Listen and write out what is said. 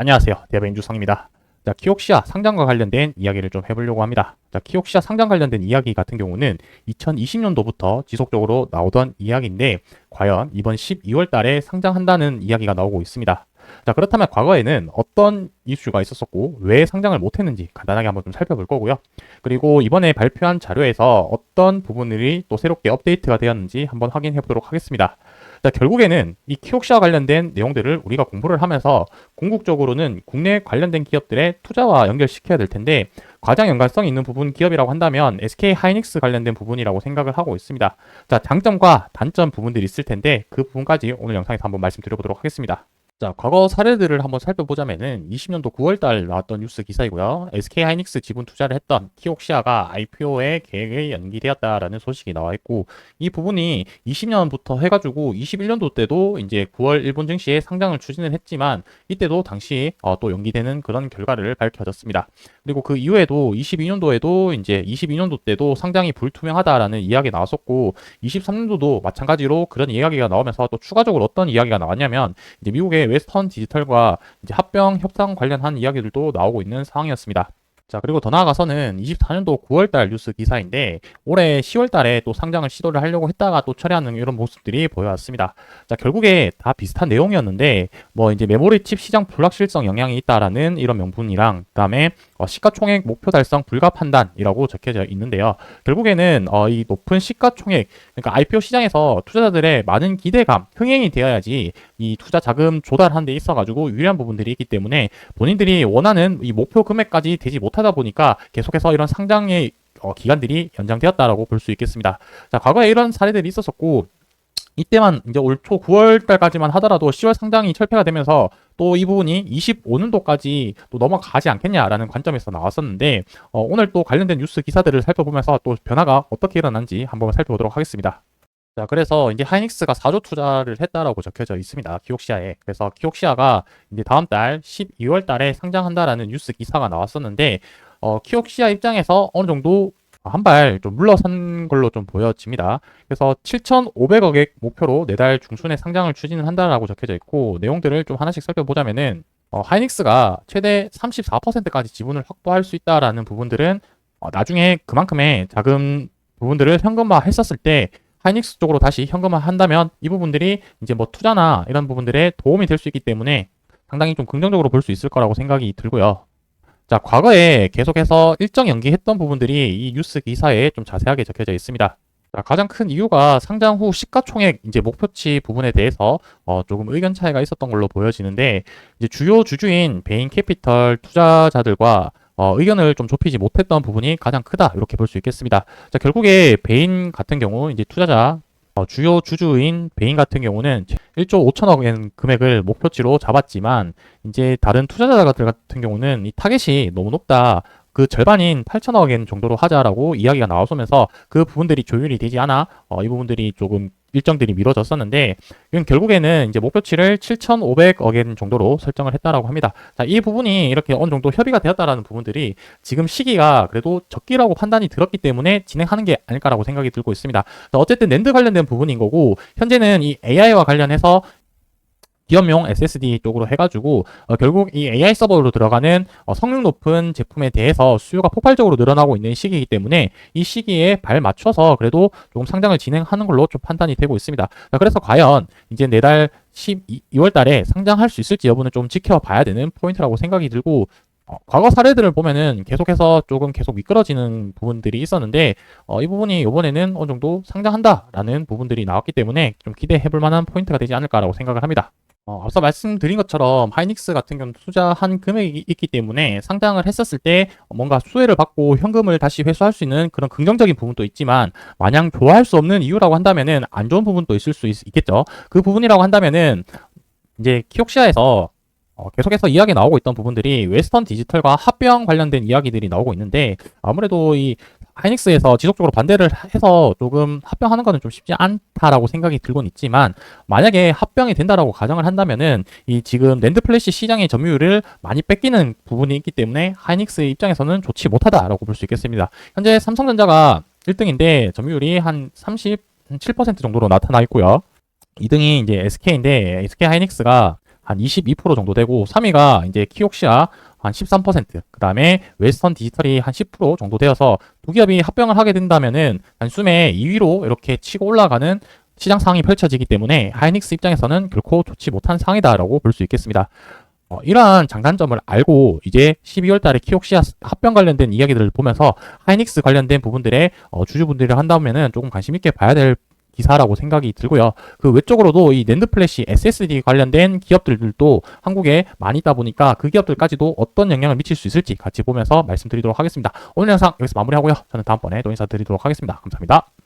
안녕하세요. 대변인 주성입니다. 자, 키옥시아 상장과 관련된 이야기를 좀 해보려고 합니다. 자, 키옥시아 상장 관련된 이야기 같은 경우는 2020년도부터 지속적으로 나오던 이야기인데, 과연 이번 12월 달에 상장한다는 이야기가 나오고 있습니다. 자, 그렇다면 과거에는 어떤 이슈가 있었었고, 왜 상장을 못했는지 간단하게 한번 좀 살펴볼 거고요. 그리고 이번에 발표한 자료에서 어떤 부분들이 또 새롭게 업데이트가 되었는지 한번 확인해 보도록 하겠습니다. 자, 결국에는 이 키옥시아 관련된 내용들을 우리가 공부를 하면서 궁극적으로는 국내 관련된 기업들의 투자와 연결시켜야 될 텐데, 가장 연관성 있는 부분 기업이라고 한다면 SK 하이닉스 관련된 부분이라고 생각을 하고 있습니다. 자, 장점과 단점 부분들이 있을 텐데 그 부분까지 오늘 영상에서 한번 말씀드려보도록 하겠습니다. 자, 과거 사례들을 한번 살펴보자면은 20년도 9월달 나왔던 뉴스 기사이고요. SK 하이닉스 지분 투자를 했던 키옥시아가 IPO의 계획이 연기되었다라는 소식이 나와 있고, 이 부분이 20년부터 해가지고 21년도 때도 이제 9월 일본 증시에 상장을 추진을 했지만, 이때도 당시 또 연기되는 그런 결과를 밝혀졌습니다. 그리고 그 이후에도 22년도에도 이제 22년도 때도 상장이 불투명하다라는 이야기 나왔었고, 23년도도 마찬가지로 그런 이야기가 나오면서 또 추가적으로 어떤 이야기가 나왔냐면, 이제 미국의 웨스턴 디지털과 이제 합병 협상 관련한 이야기들도 나오고 있는 상황이었습니다. 자, 그리고 더 나아가서는 24년도 9월달 뉴스 기사인데, 올해 10월달에 또 상장을 시도를 하려고 했다가 또 철회하는 이런 모습들이 보여왔습니다. 자, 결국에 다 비슷한 내용이었는데, 뭐 이제 메모리 칩 시장 불확실성 영향이 있다라는 이런 명분이랑, 그다음에 시가총액 목표 달성 불가 판단이라고 적혀져 있는데요. 결국에는 이 높은 시가총액, 그러니까 IPO 시장에서 투자자들의 많은 기대감, 흥행이 되어야지 이 투자 자금 조달하는 데 있어가지고 유리한 부분들이 있기 때문에, 본인들이 원하는 이 목표 금액까지 되지 못하다 보니까 계속해서 이런 상장의 기간들이 연장되었다라고 볼 수 있겠습니다. 자, 과거에 이런 사례들이 있었었고, 이때만 이제 올 초 9월 달까지만 하더라도 10월 상장이 철폐가 되면서 또 이 부분이 25년도까지 또 넘어가지 않겠냐라는 관점에서 나왔었는데, 오늘 또 관련된 뉴스 기사들을 살펴보면서 또 변화가 어떻게 일어난지 한번 살펴보도록 하겠습니다. 자, 그래서 이제 하이닉스가 4조 투자를 했다라고 적혀져 있습니다. 키옥시아에. 그래서 키옥시아가 이제 다음 달 12월 달에 상장한다라는 뉴스 기사가 나왔었는데, 키옥시아 입장에서 어느 정도 한 발 좀 물러선 걸로 좀 보여집니다. 그래서 7,500억의 목표로 내달 중순에 상장을 추진을 한다라고 적혀져 있고, 내용들을 좀 하나씩 살펴보자면은, 하이닉스가 최대 34%까지 지분을 확보할 수 있다라는 부분들은 나중에 그만큼의 자금 부분들을 현금화 했었을 때 하이닉스 쪽으로 다시 현금화 한다면 이 부분들이 이제 뭐 투자나 이런 부분들에 도움이 될 수 있기 때문에 상당히 좀 긍정적으로 볼 수 있을 거라고 생각이 들고요. 자, 과거에 계속해서 일정 연기했던 부분들이 이 뉴스 기사에 좀 자세하게 적혀져 있습니다. 자, 가장 큰 이유가 상장 후 시가총액 이제 목표치 부분에 대해서 조금 의견 차이가 있었던 걸로 보여지는데, 이제 주요 주주인 베인 캐피털 투자자들과 의견을 좀 좁히지 못했던 부분이 가장 크다, 이렇게 볼 수 있겠습니다. 자, 결국에 베인 같은 경우 이제 투자자 주요 주주인 베인 같은 경우는 1조 5천억엔 금액을 목표치로 잡았지만, 이제 다른 투자자들 같은 경우는 이 타겟이 너무 높다, 그 절반인 8천억엔 정도로 하자라고 이야기가 나와서면서 그 부분들이 조율이 되지 않아 이 부분들이 조금 일정들이 미뤄졌었는데, 이건 결국에는 이제 목표치를 7,500억엔 정도로 설정을 했다라고 합니다. 자, 이 부분이 이렇게 어느 정도 협의가 되었다라는 부분들이 지금 시기가 그래도 적기라고 판단이 들었기 때문에 진행하는 게 아닐까라고 생각이 들고 있습니다. 자, 어쨌든 낸드 관련된 부분인 거고, 현재는 이 AI와 관련해서 기업용 SSD 쪽으로 해가지고 결국 이 AI 서버로 들어가는 성능 높은 제품에 대해서 수요가 폭발적으로 늘어나고 있는 시기이기 때문에, 이 시기에 발 맞춰서 그래도 조금 상장을 진행하는 걸로 좀 판단이 되고 있습니다. 자, 그래서 과연 이제 내달 12월 달에 상장할 수 있을지 여부는 좀 지켜봐야 되는 포인트라고 생각이 들고, 과거 사례들을 보면은 계속해서 조금 계속 미끄러지는 부분들이 있었는데, 이 부분이 이번에는 어느 정도 상장한다라는 부분들이 나왔기 때문에 좀 기대해볼 만한 포인트가 되지 않을까라고 생각을 합니다. 앞서 말씀드린 것처럼 하이닉스 같은 경우는 투자한 금액이 있기 때문에 상장을 했었을 때 뭔가 수혜를 받고 현금을 다시 회수할 수 있는 그런 긍정적인 부분도 있지만, 마냥 좋아할 수 없는 이유라고 한다면은 안 좋은 부분도 있을 수 있겠죠. 그 부분이라고 한다면은 이제 키옥시아에서 계속해서 이야기 나오고 있던 부분들이 웨스턴 디지털과 합병 관련된 이야기들이 나오고 있는데, 아무래도 이 하이닉스에서 지속적으로 반대를 해서 조금 합병하는 거는 좀 쉽지 않다라고 생각이 들곤 있지만, 만약에 합병이 된다라고 가정을 한다면은 이 지금 낸드 플래시 시장의 점유율을 많이 뺏기는 부분이 있기 때문에 하이닉스의 입장에서는 좋지 못하다라고 볼 수 있겠습니다. 현재 삼성전자가 1등인데 점유율이 한 37% 정도로 나타나 있고요. 2등이 이제 SK인데 SK 하이닉스가 한 22% 정도 되고 3위가 이제 키옥시아 한 13%, 그 다음에 웨스턴 디지털이 한 10% 정도 되어서 두 기업이 합병을 하게 된다면은 단숨에 2위로 이렇게 치고 올라가는 시장 상황이 펼쳐지기 때문에 하이닉스 입장에서는 결코 좋지 못한 상황이다라고 볼 수 있겠습니다. 이러한 장단점을 알고 이제 12월 달에 키옥시아 합병 관련된 이야기들을 보면서 하이닉스 관련된 부분들의 주주분들이 한다면은 조금 관심 있게 봐야 될 기사라고 생각이 들고요. 그 외적으로도 이 낸드 플래시 SSD 관련된 기업들도 한국에 많이 있다 보니까 그 기업들까지도 어떤 영향을 미칠 수 있을지 같이 보면서 말씀드리도록 하겠습니다. 오늘 영상 여기서 마무리하고요. 저는 다음번에 또 인사드리도록 하겠습니다. 감사합니다.